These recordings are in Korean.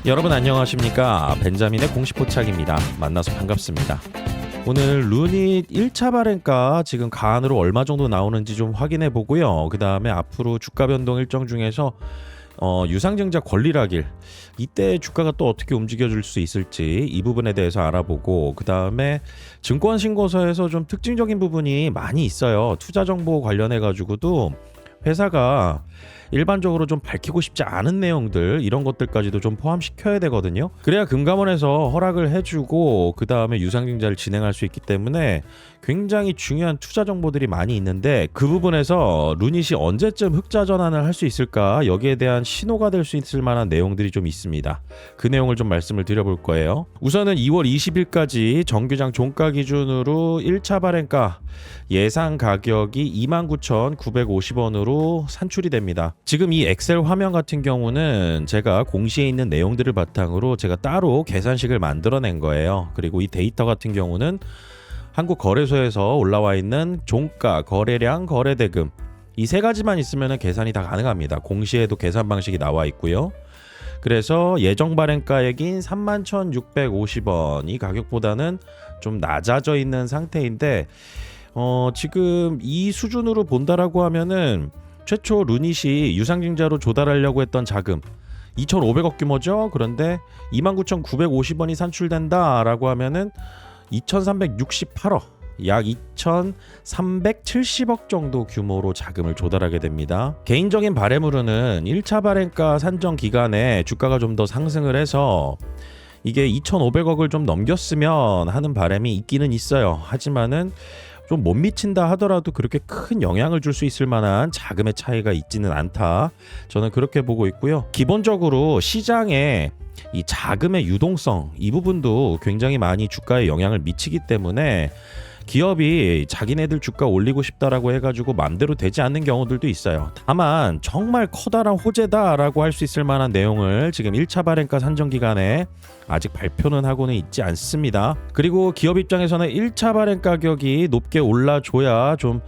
여러분 안녕하십니까? 벤자민의 공식 포착입니다. 만나서 반갑습니다. 오늘 루닛 1차 발행가 지금 가안으로 얼마 정도 나오는지 좀 확인해 보고요. 그 다음에 앞으로 주가 변동 일정 중에서 유상증자 권리락일 이때 주가가 또 어떻게 움직여줄 수 있을지 이 부분에 대해서 알아보고, 그 다음에 증권신고서에서 좀 특징적인 부분이 많이 있어요. 투자정보 관련해 가지고도 회사가 일반적으로 좀 밝히고 싶지 않은 내용들, 이런 것들까지도 좀 포함시켜야 되거든요. 그래야 금감원에서 허락을 해주고 그 다음에 유상증자를 진행할 수 있기 때문에 굉장히 중요한 투자 정보들이 많이 있는데, 그 부분에서 루닛이 언제쯤 흑자 전환을 할 수 있을까, 여기에 대한 신호가 될 수 있을 만한 내용들이 좀 있습니다. 그 내용을 좀 말씀을 드려볼 거예요. 우선은 2월 20일까지 정규장 종가 기준으로 1차 발행가 예상 가격이 29,950원으로 산출이 됩니다. 지금 이 엑셀 화면 같은 경우는 제가 공시에 있는 내용들을 바탕으로 제가 따로 계산식을 만들어낸 거예요. 그리고 이 데이터 같은 경우는 한국거래소에서 올라와 있는 종가, 거래량, 거래대금 이 세 가지만 있으면 계산이 다 가능합니다. 공시에도 계산 방식이 나와 있고요. 그래서 예정 발행가액인 31,650원 이 가격보다는 좀 낮아져 있는 상태인데, 지금 이 수준으로 본다라고 하면은 최초 루닛이 유상증자로 조달하려고 했던 자금 2,500억 규모죠. 그런데 29,950원이 산출된다라고 하면은 2,368억, 약 2,370억 정도 규모로 자금을 조달하게 됩니다. 개인적인 바람으로는 1차 발행가 산정 기간에 주가가 좀 더 상승을 해서 이게 2,500억을 좀 넘겼으면 하는 바람이 있기는 있어요. 하지만은 좀 못 미친다 하더라도 그렇게 큰 영향을 줄 수 있을 만한 자금의 차이가 있지는 않다, 저는 그렇게 보고 있고요. 기본적으로 시장에 이 자금의 유동성, 이 부분도 굉장히 많이 주가에 영향을 미치기 때문에 기업이 자기네들 주가 올리고 싶다라고 해가지고 마음대로 되지 않는 경우들도 있어요. 다만 정말 커다란 호재다라고 할 수 있을 만한 내용을 지금 1차 발행가 산정 기간에 아직 발표는 하고는 있지 않습니다. 그리고 기업 입장에서는 1차 발행 가격이 높게 올라줘야 좀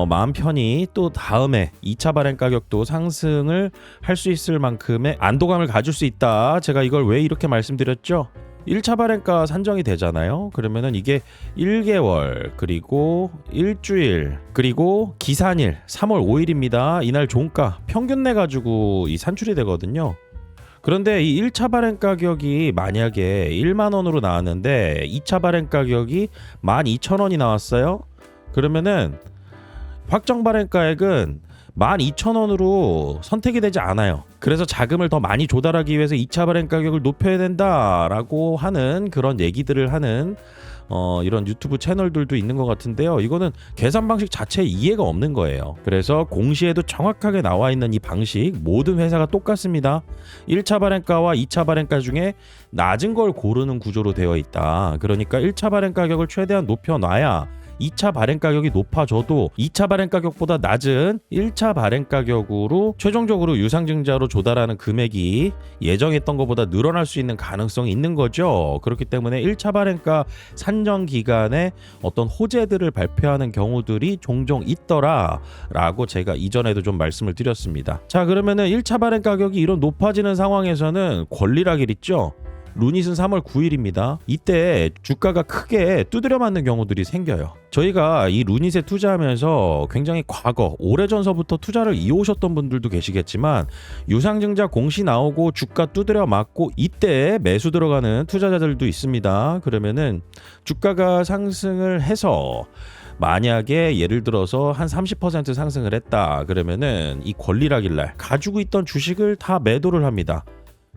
마음 편히 또 다음에 2차 발행 가격도 상승을 할 수 있을 만큼의 안도감을 가질 수 있다. 제가 이걸 왜 이렇게 말씀드렸죠? 1차 발행가 산정이 되잖아요. 그러면은 이게 1개월, 그리고 일주일, 그리고 기산일 3월 5일입니다. 이날 종가 평균 내 가지고 이 산출이 되거든요. 그런데 이 1차 발행 가격이 만약에 1만 원으로 나왔는데 2차 발행 가격이 12,000원이 나왔어요. 그러면은 확정 발행가액은 12,000원으로 선택이 되지 않아요. 그래서 자금을 더 많이 조달하기 위해서 2차 발행 가격을 높여야 된다라고 하는 그런 얘기들을 하는 이런 유튜브 채널들도 있는 것 같은데요. 이거는 계산 방식 자체에 이해가 없는 거예요. 그래서 공시에도 정확하게 나와 있는 이 방식, 모든 회사가 똑같습니다. 1차 발행가와 2차 발행가 중에 낮은 걸 고르는 구조로 되어 있다. 그러니까 1차 발행 가격을 최대한 높여놔야 2차 발행 가격이 높아져도 2차 발행 가격보다 낮은 1차 발행 가격으로 최종적으로 유상증자로 조달하는 금액이 예정했던 것보다 늘어날 수 있는 가능성이 있는 거죠. 그렇기 때문에 1차 발행가 산정 기간에 어떤 호재들을 발표하는 경우들이 종종 있더라라고 제가 이전에도 좀 말씀을 드렸습니다. 자, 그러면은 1차 발행 가격이 이런 높아지는 상황에서는 권리락일 있죠. 루닛은 3월 9일입니다. 이때 주가가 크게 두드려 맞는 경우들이 생겨요. 저희가 이 루닛에 투자하면서 굉장히 과거 오래전서부터 투자를 이어오셨던 분들도 계시겠지만, 유상증자 공시 나오고 주가 두드려 맞고 이때 매수 들어가는 투자자들도 있습니다. 그러면은 주가가 상승을 해서 만약에 예를 들어서 한 30% 상승을 했다 그러면은 이 권리락일날 가지고 있던 주식을 다 매도를 합니다.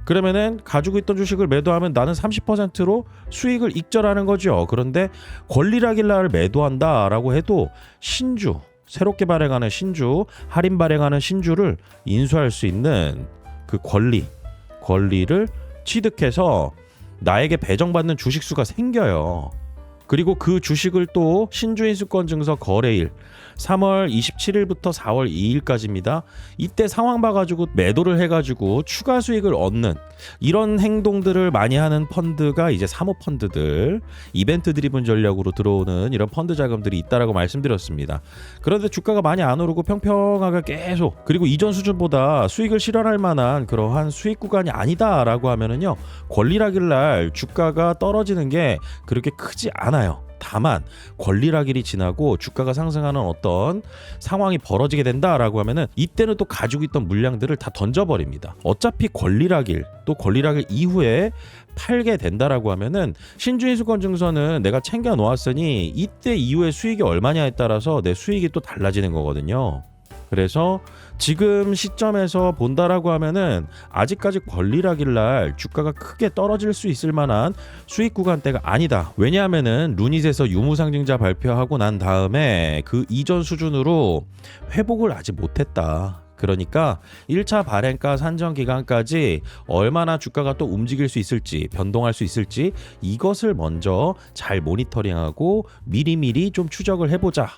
그러면은 가지고 있던 주식을 매도하면 나는 30%로 수익을 익절하는 거죠. 그런데 권리락일날 매도한다라고 해도 신주, 새롭게 발행하는 신주, 할인 발행하는 신주를 인수할 수 있는 그 권리를 취득해서 나에게 배정받는 주식수가 생겨요. 그리고 그 주식을 또 신주인수권 증서 거래일 3월 27일부터 4월 2일까지입니다. 이때 상황 봐가지고 매도를 해가지고 추가 수익을 얻는, 이런 행동들을 많이 하는 펀드가 이제 사모펀드들, 이벤트 드리븐 전략으로 들어오는 이런 펀드 자금들이 있다라고 말씀드렸습니다. 그런데 주가가 많이 안 오르고 평평하게 계속, 그리고 이전 수준보다 수익을 실현할 만한 그러한 수익 구간이 아니다라고 하면은요, 권리락일날 주가가 떨어지는 게 그렇게 크지 않아요. 다만 권리락일이 지나고 주가가 상승하는 어떤 상황이 벌어지게 된다라고 하면은 이때는 또 가지고 있던 물량들을 다 던져버립니다. 어차피 권리락일, 또 권리락일 이후에 팔게 된다라고 하면은 신주인수권증서는 내가 챙겨 놓았으니 이때 이후에 수익이 얼마냐에 따라서 내 수익이 또 달라지는 거거든요. 그래서 지금 시점에서 본다라고 하면은 아직까지 권리락일날 주가가 크게 떨어질 수 있을 만한 수익 구간대가 아니다. 왜냐하면은 루닛에서 유무상증자 발표하고 난 다음에 그 이전 수준으로 회복을 아직 못했다. 그러니까 1차 발행가 산정 기간까지 얼마나 주가가 또 움직일 수 있을지, 변동할 수 있을지, 이것을 먼저 잘 모니터링하고 미리미리 좀 추적을 해보자.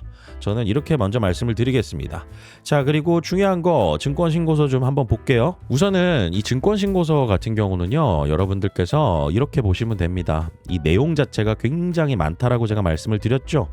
저는 이렇게 먼저 말씀을 드리겠습니다. 자, 그리고 중요한 거 증권신고서 좀 한번 볼게요. 우선은 이 증권신고서 같은 경우는요, 여러분들께서 이렇게 보시면 됩니다. 이 내용 자체가 굉장히 많다라고 제가 말씀을 드렸죠.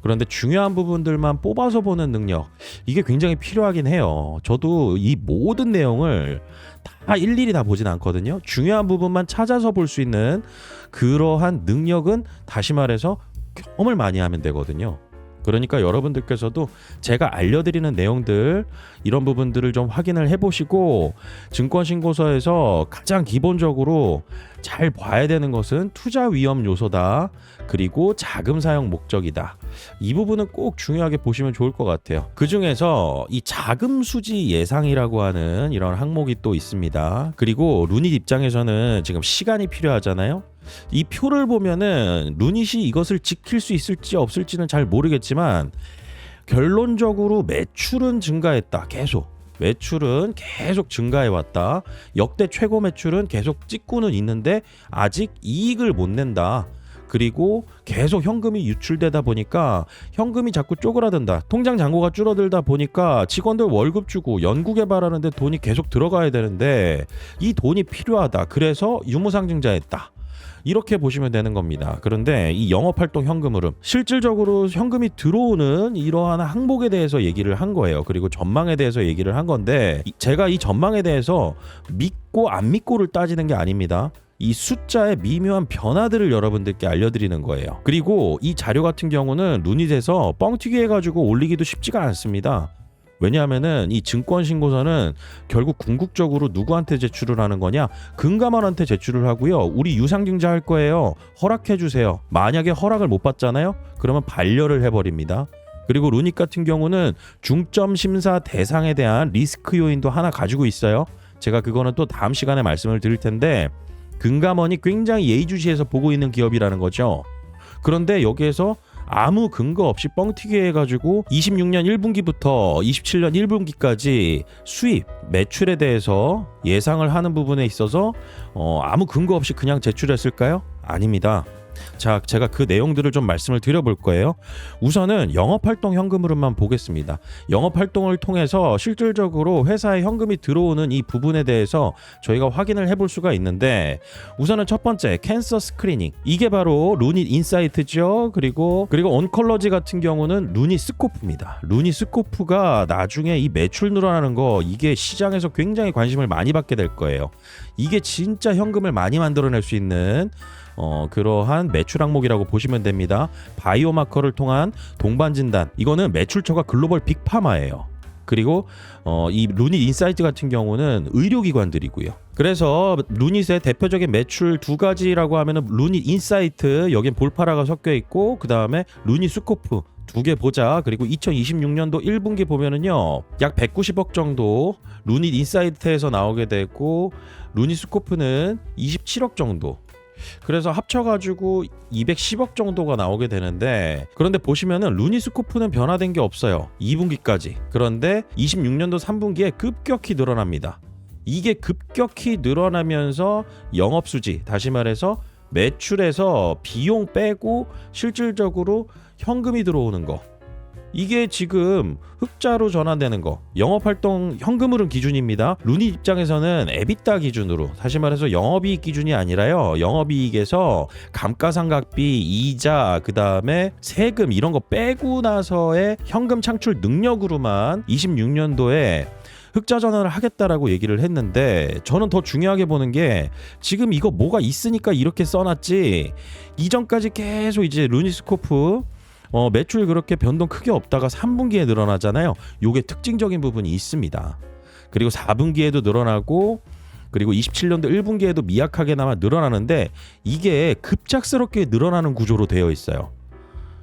그런데 중요한 부분들만 뽑아서 보는 능력, 이게 굉장히 필요하긴 해요. 저도 이 모든 내용을 다 일일이 다 보진 않거든요. 중요한 부분만 찾아서 볼 수 있는 그러한 능력은, 다시 말해서 경험을 많이 하면 되거든요. 그러니까 여러분들께서도 제가 알려드리는 내용들, 이런 부분들을 좀 확인을 해보시고, 증권신고서에서 가장 기본적으로 잘 봐야 되는 것은 투자 위험 요소다, 그리고 자금 사용 목적이다. 이 부분은 꼭 중요하게 보시면 좋을 것 같아요. 그 중에서 이 자금 수지 예상이라고 하는 이런 항목이 또 있습니다. 그리고 루닛 입장에서는 지금 시간이 필요하잖아요. 이 표를 보면은 루닛이 이것을 지킬 수 있을지 없을지는 잘 모르겠지만, 결론적으로 매출은 증가했다. 매출은 계속 증가해왔다. 역대 최고 매출은 계속 찍고는 있는데 아직 이익을 못 낸다. 그리고 계속 현금이 유출되다 보니까 현금이 자꾸 쪼그라든다. 통장 잔고가 줄어들다 보니까 직원들 월급 주고 연구 개발하는데 돈이 계속 들어가야 되는데 이 돈이 필요하다. 그래서 유무상증자했다. 이렇게 보시면 되는 겁니다. 그런데 이 영업활동 현금 흐름, 실질적으로 현금이 들어오는 이러한 항목에 대해서 얘기를 한 거예요. 그리고 전망에 대해서 얘기를 한 건데, 제가 이 전망에 대해서 믿고 안 믿고를 따지는 게 아닙니다. 이 숫자의 미묘한 변화들을 여러분들께 알려드리는 거예요. 그리고 이 자료 같은 경우는 루닛에서 뻥튀기 해가지고 올리기도 쉽지가 않습니다. 왜냐하면은 이 증권신고서는 결국 궁극적으로 누구한테 제출을 하는 거냐? 금감원한테 제출을 하고요. 우리 유상증자 할 거예요. 허락해 주세요. 만약에 허락을 못 받잖아요? 그러면 반려를 해버립니다. 그리고 루닛 같은 경우는 중점 심사 대상에 대한 리스크 요인도 하나 가지고 있어요. 제가 그거는 또 다음 시간에 말씀을 드릴 텐데, 금감원이 굉장히 예의주시해서 보고 있는 기업이라는 거죠. 그런데 여기에서 아무 근거 없이 뻥튀기 해가지고 26년 1분기부터 27년 1분기까지 수입, 매출에 대해서 예상을 하는 부분에 있어서 아무 근거 없이 그냥 제출했을까요? 아닙니다. 자, 제가 그 내용들을 좀 말씀을 드려볼 거예요. 우선은 영업활동 현금 흐름만 보겠습니다. 영업활동을 통해서 실질적으로 회사에 현금이 들어오는 이 부분에 대해서 저희가 확인을 해볼 수가 있는데, 우선은 첫 번째 캔서 스크리닝, 이게 바로 루닛 인사이트죠. 그리고 온컬러지 같은 경우는 루닛 스코프입니다. 루닛 스코프가 나중에 이 매출 늘어나는 거, 이게 시장에서 굉장히 관심을 많이 받게 될 거예요. 이게 진짜 현금을 많이 만들어낼 수 있는 그러한 매출 항목이라고 보시면 됩니다. 바이오마커를 통한 동반 진단, 이거는 매출처가 글로벌 빅파마예요. 그리고 이 루닛 인사이트 같은 경우는 의료기관들이고요. 그래서 루닛의 대표적인 매출 두 가지라고 하면은 루닛 인사이트, 여긴 볼파라가 섞여 있고, 그 다음에 루닛 스코프 두 개 보자. 그리고 2026년도 1분기 보면은요, 약 190억 정도 루닛 인사이트에서 나오게 되고, 루닛 스코프는 27억 정도. 그래서 합쳐가지고 210억 정도가 나오게 되는데, 그런데 보시면은 루닛 스코프는 변화된 게 없어요. 2분기까지. 그런데 26년도 3분기에 급격히 늘어납니다. 이게 급격히 늘어나면서 영업수지, 다시 말해서 매출에서 비용 빼고 실질적으로 현금이 들어오는 거, 이게 지금 흑자로 전환되는 거, 영업활동 현금흐름 기준입니다. 루닛 입장에서는 에비타 기준으로, 다시 말해서 영업이익 기준이 아니라요, 영업이익에서 감가상각비, 이자, 그 다음에 세금 이런 거 빼고 나서의 현금 창출 능력으로만 26년도에 흑자 전환을 하겠다라고 얘기를 했는데, 저는 더 중요하게 보는 게 지금 이거 뭐가 있으니까 이렇게 써놨지, 이전까지 계속 이제 루니스코프 매출 그렇게 변동 크게 없다가 3분기에 늘어나잖아요. 요게 특징적인 부분이 있습니다. 그리고 4분기에도 늘어나고, 그리고 27년도 1분기에도 미약하게나마 늘어나는데, 이게 급작스럽게 늘어나는 구조로 되어 있어요.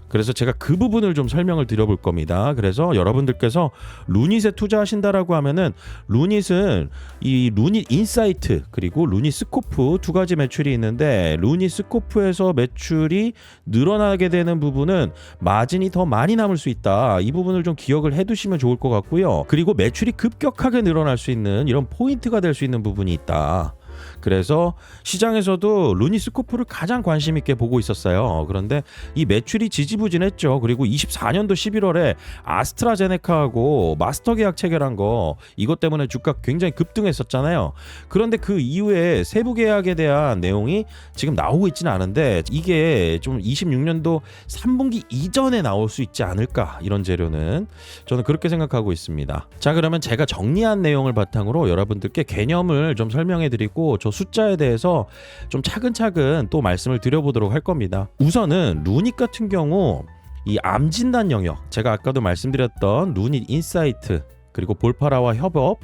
그래서 제가 그 부분을 좀 설명을 드려볼 겁니다. 그래서 여러분들께서 루닛에 투자하신다라고 하면은, 루닛은 이 루닛 인사이트 그리고 루닛 스코프 두 가지 매출이 있는데, 루닛 스코프에서 매출이 늘어나게 되는 부분은 마진이 더 많이 남을 수 있다. 이 부분을 좀 기억을 해두시면 좋을 것 같고요. 그리고 매출이 급격하게 늘어날 수 있는 이런 포인트가 될 수 있는 부분이 있다. 그래서 시장에서도 루니스코프를 가장 관심 있게 보고 있었어요. 그런데 이 매출이 지지부진했죠. 그리고 24년도 11월에 아스트라제네카하고 마스터 계약 체결한 거, 이것 때문에 주가 굉장히 급등했었잖아요. 그런데 그 이후에 세부 계약에 대한 내용이 지금 나오고 있지는 않은데, 이게 좀 26년도 3분기 이전에 나올 수 있지 않을까, 이런 재료는 저는 그렇게 생각하고 있습니다. 자, 그러면 제가 정리한 내용을 바탕으로 여러분들께 개념을 좀 설명해 드리고, 저 숫자에 대해서 좀 차근차근 또 말씀을 드려보도록 할 겁니다. 우선은 루닛 같은 경우 이 암 진단 영역, 제가 아까도 말씀드렸던 루닛 인사이트 그리고 볼파라와 협업,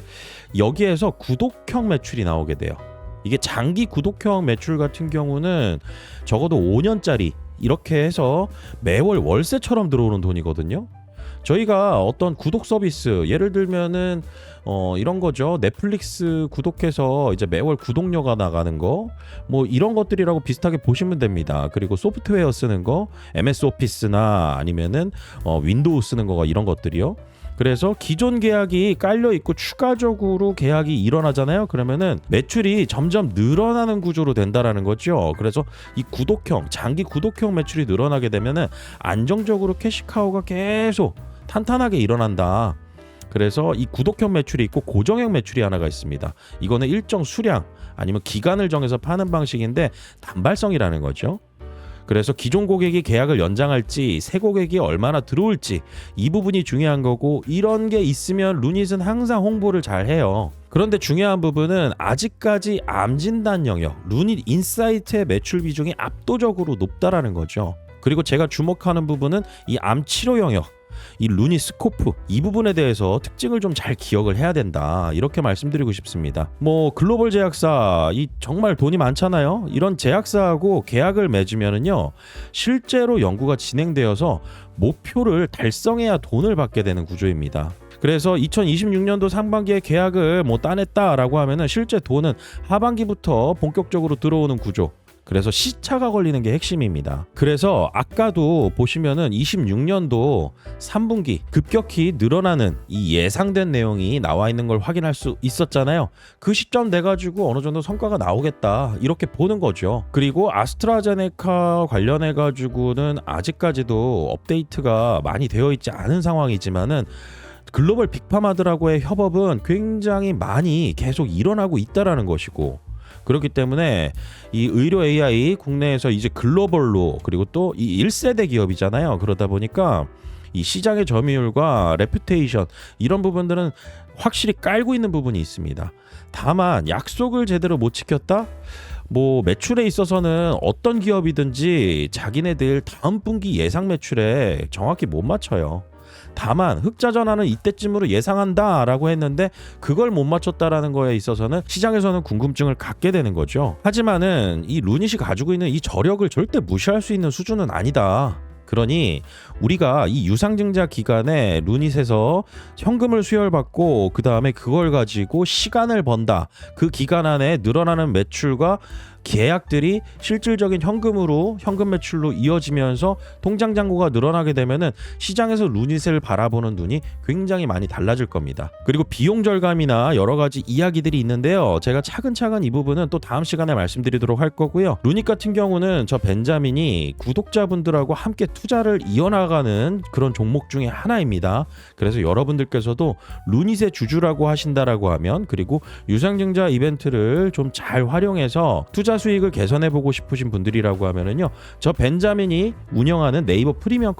여기에서 구독형 매출이 나오게 돼요. 이게 장기 구독형 매출 같은 경우는 적어도 5년짜리 이렇게 해서 매월 월세처럼 들어오는 돈이거든요. 저희가 어떤 구독 서비스, 예를 들면은 이런 거죠. 넷플릭스 구독해서 이제 매월 구독료가 나가는 거, 뭐 이런 것들이라고 비슷하게 보시면 됩니다. 그리고 소프트웨어 쓰는 거, MS 오피스나 아니면은 윈도우 쓰는 거가, 이런 것들이요. 그래서 기존 계약이 깔려 있고 추가적으로 계약이 일어나잖아요. 그러면은 매출이 점점 늘어나는 구조로 된다라는 거죠. 그래서 이 구독형, 장기 구독형 매출이 늘어나게 되면은 안정적으로 캐시카우가 계속 탄탄하게 일어난다. 그래서 이 구독형 매출이 있고 고정형 매출이 하나가 있습니다. 이거는 일정 수량 아니면 기간을 정해서 파는 방식인데 단발성이라는 거죠. 그래서 기존 고객이 계약을 연장할지, 새 고객이 얼마나 들어올지, 이 부분이 중요한 거고, 이런 게 있으면 루닛은 항상 홍보를 잘 해요. 그런데 중요한 부분은 아직까지 암 진단 영역, 루닛 인사이트의 매출 비중이 압도적으로 높다라는 거죠. 그리고 제가 주목하는 부분은 이 암 치료 영역, 이 루닛 스코프, 이 부분에 대해서 특징을 좀 잘 기억을 해야 된다, 이렇게 말씀드리고 싶습니다. 뭐 글로벌 제약사, 이 정말 돈이 많잖아요. 이런 제약사하고 계약을 맺으면은요, 실제로 연구가 진행되어서 목표를 달성해야 돈을 받게 되는 구조입니다. 그래서 2026년도 상반기에 계약을 뭐 따냈다라고 하면은 실제 돈은 하반기부터 본격적으로 들어오는 구조. 그래서 시차가 걸리는 게 핵심입니다. 그래서 아까도 보시면은 26년도 3분기 급격히 늘어나는 이 예상된 내용이 나와 있는 걸 확인할 수 있었잖아요. 그 시점 돼가지고 어느 정도 성과가 나오겠다, 이렇게 보는 거죠. 그리고 아스트라제네카 관련해가지고는 아직까지도 업데이트가 많이 되어 있지 않은 상황이지만은, 글로벌 빅파마들하고의 협업은 굉장히 많이 계속 일어나고 있다라는 것이고, 그렇기 때문에 이 의료 AI 국내에서 이제 글로벌로, 그리고 또 이 1세대 기업이잖아요. 그러다 보니까 이 시장의 점유율과 레퓨테이션, 이런 부분들은 확실히 깔고 있는 부분이 있습니다. 다만 약속을 제대로 못 지켰다? 뭐 매출에 있어서는 어떤 기업이든지 자기네들 다음 분기 예상 매출에 정확히 못 맞춰요. 다만 흑자 전환은 이때쯤으로 예상한다라고 했는데 그걸 못 맞췄다라는 거에 있어서는 시장에서는 궁금증을 갖게 되는 거죠. 하지만은 이 루닛이 가지고 있는 이 저력을 절대 무시할 수 있는 수준은 아니다. 그러니 우리가 이 유상증자 기간에 루닛에서 현금을 수혈받고 그 다음에 그걸 가지고 시간을 번다. 그 기간 안에 늘어나는 매출과 계약들이 실질적인 현금 매출로 이어지면서 통장 잔고가 늘어나게 되면은 시장에서 루닛을 바라보는 눈이 굉장히 많이 달라질 겁니다. 그리고 비용 절감이나 여러 가지 이야기들이 있는데요. 제가 차근차근 이 부분은 또 다음 시간에 말씀드리도록 할 거고요. 루닛 같은 경우는 저 벤자민이 구독자분들하고 함께 투자를 이어나가는 그런 종목 중에 하나입니다. 그래서 여러분들께서도 루닛의 주주라고 하신다라고 하면, 그리고 유상증자 이벤트를 좀 잘 활용해서 투자 수익을 개선해 보고 싶으신 분들이라고 하면은요, 저 벤자민이 운영하는 네이버 프리미엄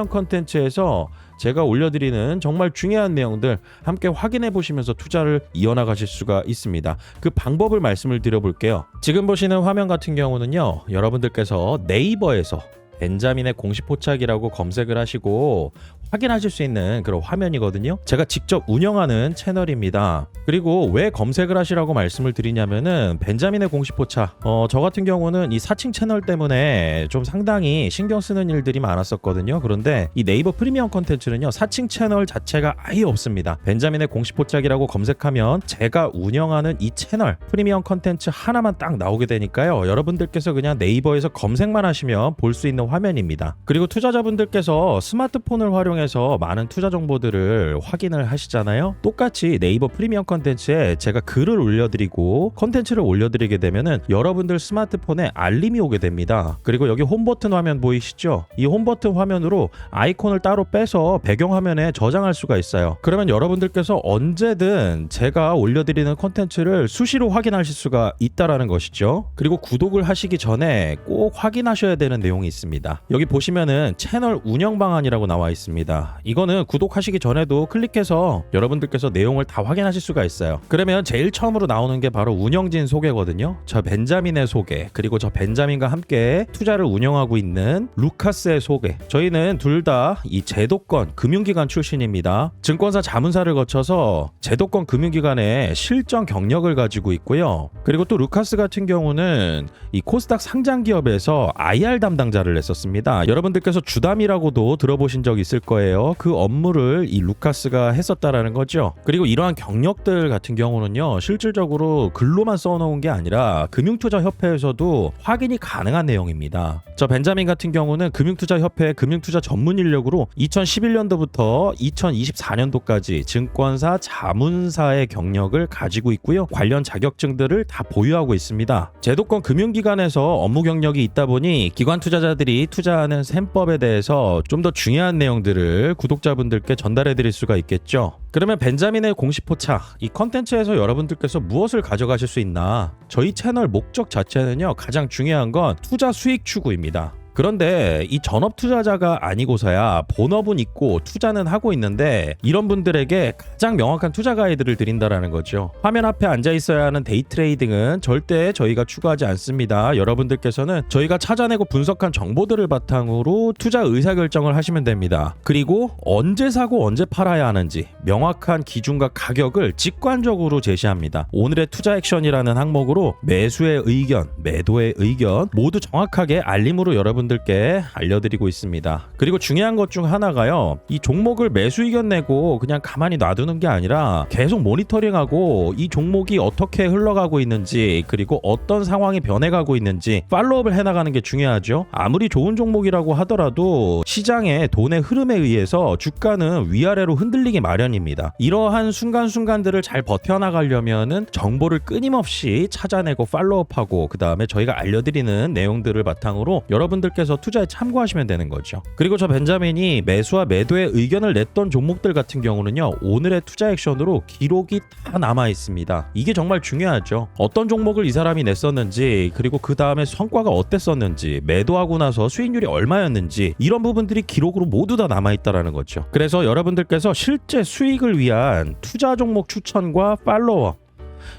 컨텐츠에서 제가 올려드리는 정말 중요한 내용들 함께 확인해 보시면서 투자를 이어나가실 수가 있습니다. 그 방법을 말씀을 드려볼게요. 지금 보시는 화면 같은 경우는요, 여러분들께서 네이버에서 벤자민의 공식 포착이라고 검색을 하시고 확인하실 수 있는 그런 화면이거든요. 제가 직접 운영하는 채널입니다. 그리고 왜 검색을 하시라고 말씀을 드리냐면은 벤자민의 공식 포착, 저 같은 경우는 이 사칭 채널 때문에 좀 상당히 신경 쓰는 일들이 많았었거든요. 그런데 이 네이버 프리미엄 컨텐츠는요, 사칭 채널 자체가 아예 없습니다. 벤자민의 공식 포착이라고 검색하면 제가 운영하는 이 채널 프리미엄 컨텐츠 하나만 딱 나오게 되니까요, 여러분들께서 그냥 네이버에서 검색만 하시면 볼 수 있는 화면입니다. 그리고 투자자분들께서 스마트폰을 활용해서 많은 투자 정보들을 확인을 하시잖아요. 똑같이 네이버 프리미엄 컨텐츠에 제가 글을 올려드리고 컨텐츠를 올려드리게 되면은 여러분들 스마트폰에 알림이 오게 됩니다. 그리고 여기 홈 버튼 화면 보이시죠? 이 홈 버튼 화면으로 아이콘을 따로 빼서 배경화면에 저장할 수가 있어요. 그러면 여러분들께서 언제든 제가 올려드리는 컨텐츠를 수시로 확인하실 수가 있다라는 것이죠. 그리고 구독을 하시기 전에 꼭 확인하셔야 되는 내용이 있습니다. 여기 보시면은 채널 운영 방안이라고 나와 있습니다. 이거는 구독하시기 전에도 클릭해서 여러분들께서 내용을 다 확인하실 수가 있어요. 그러면 제일 처음으로 나오는 게 바로 운영진 소개거든요. 저 벤자민의 소개, 그리고 저 벤자민과 함께 투자를 운영하고 있는 루카스의 소개. 저희는 둘 다 이 제도권 금융기관 출신입니다. 증권사 자문사를 거쳐서 제도권 금융기관의 실전 경력을 가지고 있고요. 그리고 또 루카스 같은 경우는 이 코스닥 상장 기업에서 IR 담당자를 했었습니다. 여러분들께서 주담이라고도 들어보신 적 있을 거예요. 그 업무를 이 루카스가 했었다라는 거죠. 그리고 이러한 경력들 같은 경우는요, 실질적으로 글로만 써놓은 게 아니라 금융투자협회에서도 확인이 가능한 내용입니다. 저 벤자민 같은 경우는 금융투자협회 금융투자 전문 인력으로 2011년도부터 2024년도까지 증권사 자문사의 경력을 가지고 있고요. 관련 자격증들을 다 보유하고 있습니다. 제도권 금융기관에서 업무 경력이 있다 보니 기관 투자자들이 투자하는 셈법에 대해서 좀 더 중요한 내용들을 구독자분들께 전달해 드릴 수가 있겠죠. 그러면 벤자민의 공식 포착, 이 컨텐츠에서 여러분들께서 무엇을 가져가실 수 있나? 저희 채널 목적 자체는요, 가장 중요한 건 투자 수익 추구입니다. 그런데 이 전업 투자자가 아니고서야 본업은 있고 투자는 하고 있는데, 이런 분들에게 가장 명확한 투자 가이드를 드린다라는 거죠. 화면 앞에 앉아 있어야 하는 데이 트레이딩은 절대 저희가 추구하지 않습니다. 여러분들께서는 저희가 찾아내고 분석한 정보들을 바탕으로 투자 의사결정을 하시면 됩니다. 그리고 언제 사고 언제 팔아야 하는지 명확한 기준과 가격을 직관적으로 제시합니다. 오늘의 투자 액션이라는 항목으로 매수의 의견, 매도의 의견 모두 정확하게 알림으로 여러분들께 알려드리고 있습니다. 그리고 중요한 것 중 하나가요, 이 종목을 매수 의견 내고 그냥 가만히 놔두는 게 아니라 계속 모니터링하고 이 종목이 어떻게 흘러가고 있는지, 그리고 어떤 상황이 변해가고 있는지 팔로우업을 해나가는 게 중요하죠. 아무리 좋은 종목이라고 하더라도 시장의 돈의 흐름에 의해서 주가는 위아래로 흔들리기 마련입니다. 이러한 순간순간들을 잘 버텨나가려면은 정보를 끊임없이 찾아내고 팔로우업하고, 그 다음에 저희가 알려드리는 내용들을 바탕으로 여러분들께서 투자에 참고하시면 되는 거죠. 그리고 저 벤자민이 매수와 매도의 의견을 냈던 종목들 같은 경우는요, 오늘의 투자 액션으로 기록이 다 남아 있습니다. 이게 정말 중요하죠. 어떤 종목을 이 사람이 냈었는지, 그리고 그 다음에 성과가 어땠었는지, 매도하고 나서 수익률이 얼마였는지, 이런 부분들이 기록으로 모두 다 남아 있다라는 거죠. 그래서 여러분들께서 실제 수익을 위한 투자 종목 추천과 팔로워,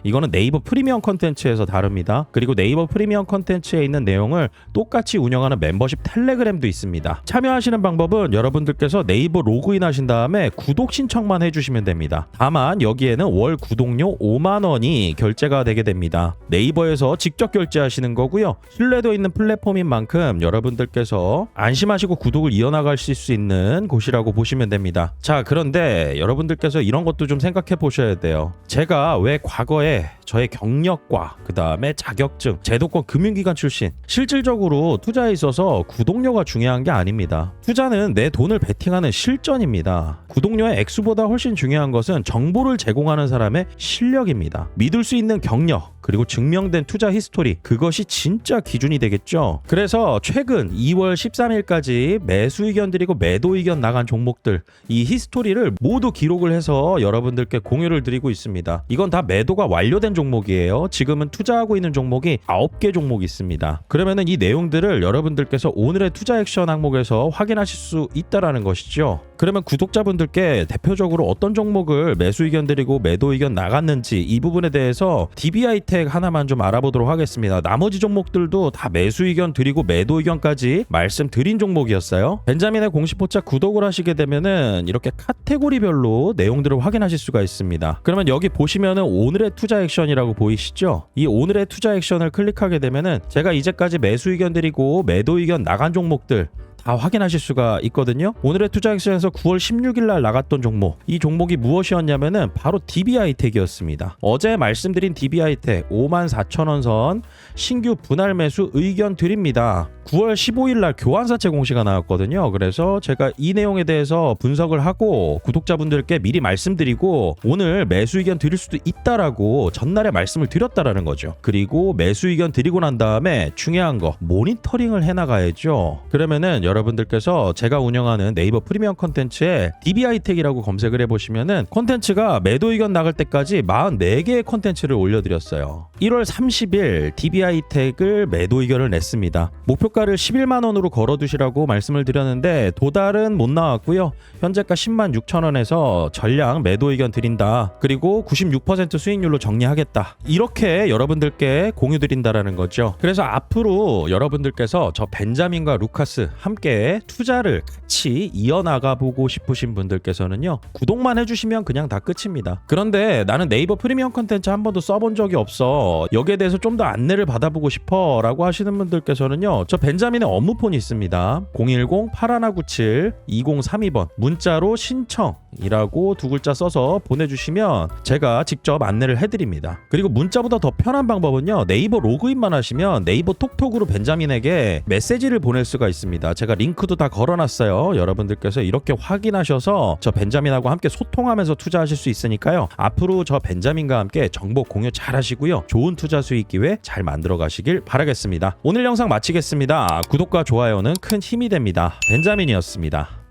이거는 네이버 프리미엄 컨텐츠에서 다릅니다. 그리고 네이버 프리미엄 컨텐츠에 있는 내용을 똑같이 운영하는 멤버십 텔레그램도 있습니다. 참여하시는 방법은 여러분들께서 네이버 로그인 하신 다음에 구독 신청만 해주시면 됩니다. 다만 여기에는 월 구독료 5만 원이 결제가 되게 됩니다. 네이버에서 직접 결제하시는 거고요. 신뢰도 있는 플랫폼인 만큼 여러분들께서 안심하시고 구독을 이어나가실 수 있는 곳이라고 보시면 됩니다. 자, 그런데 여러분들께서 이런 것도 좀 생각해 보셔야 돼요. 제가 왜 과거 과거에 저의 경력과 그 다음에 자격증, 제도권 금융기관 출신, 실질적으로 투자에 있어서 구독료가 중요한 게 아닙니다. 투자는 내 돈을 베팅하는 실전입니다. 구독료의 액수보다 훨씬 중요한 것은 정보를 제공하는 사람의 실력입니다. 믿을 수 있는 경력, 그리고 증명된 투자 히스토리, 그것이 진짜 기준이 되겠죠. 그래서 최근 2월 13일까지 매수 의견 드리고 매도 의견 나간 종목들, 이 히스토리를 모두 기록을 해서 여러분들께 공유를 드리고 있습니다. 이건 다 매도가 완료된 종목이에요. 지금은 투자하고 있는 종목이 9개 종목이 있습니다. 그러면은 이 내용들을 여러분들께서 오늘의 투자 액션 항목에서 확인하실 수 있다라는 것이죠. 그러면 구독자분들께 대표적으로 어떤 종목을 매수 의견 드리고 매도 의견 나갔는지 이 부분에 대해서 DBI 택 하나만 좀 알아보도록 하겠습니다. 나머지 종목들도 다 매수 의견 드리고 매도 의견까지 말씀드린 종목이었어요. 벤자민의 공식 포착 구독을 하시게 되면은 이렇게 카테고리별로 내용들을 확인하실 수가 있습니다. 그러면 여기 보시면은 오늘의 투자 액션이라고 보이시죠? 이 오늘의 투자 액션을 클릭하게 되면은 제가 이제까지 매수 의견 드리고 매도 의견 나간 종목들 다 확인하실 수가 있거든요. 오늘의 투자 액션에서 9월 16일 날 나갔던 종목, 이 종목이 무엇이었냐면은 바로 DBI텍이었습니다. 어제 말씀드린 DBI텍 54,000원 선 신규 분할 매수 의견 드립니다. 9월 15일 날 교환사채 공시가 나왔거든요. 그래서 제가 이 내용에 대해서 분석을 하고 구독자분들께 미리 말씀드리고 오늘 매수 의견 드릴 수도 있다라고 전날에 말씀을 드렸다라는 거죠. 그리고 매수 의견 드리고 난 다음에 중요한 거 모니터링을 해나가야죠. 그러면은 여러분들께서 제가 운영하는 네이버 프리미엄 콘텐츠에 DBI텍이라고 검색을 해보시면은 콘텐츠가 매도 의견 나갈 때까지 44개의 콘텐츠를 올려드렸어요. 1월 30일 DBI텍을 매도 의견을 냈습니다. 목표가를 11만 원으로 걸어두시라고 말씀을 드렸는데 도달은 못 나왔고요. 현재가 10만 6천 원에서 전량 매도 의견 드린다. 그리고 96% 수익률로 정리하겠다. 이렇게 여러분들께 공유 드린다라는 거죠. 그래서 앞으로 여러분들께서 저 벤자민과 루카스 함께 투자를 같이 이어나가 보고 싶으신 분들께서는요, 구독만 해주시면 그냥 다 끝입니다. 그런데 나는 네이버 프리미엄 콘텐츠 한 번도 써본 적이 없어, 여기에 대해서 좀 더 안내를 받아보고 싶어 라고 하시는 분들께서는요, 저 벤자민의 업무폰이 있습니다. 010-8197-2032번 문자로 신청이라고 두 글자 써서 보내주시면 제가 직접 안내를 해드립니다. 그리고 문자보다 더 편한 방법은요, 네이버 로그인만 하시면 네이버 톡톡으로 벤자민에게 메시지를 보낼 수가 있습니다. 제가 링크도 다 걸어놨어요. 여러분들께서 이렇게 확인하셔서 저 벤자민하고 함께 소통하면서 투자하실 수 있으니까요, 앞으로 저 벤자민과 함께 정보 공유 잘 하시고요, 좋은 투자 수익 기회 잘 만들어 가시길 바라겠습니다. 오늘 영상 마치겠습니다. 구독과 좋아요는 큰 힘이 됩니다. 벤자민이었습니다.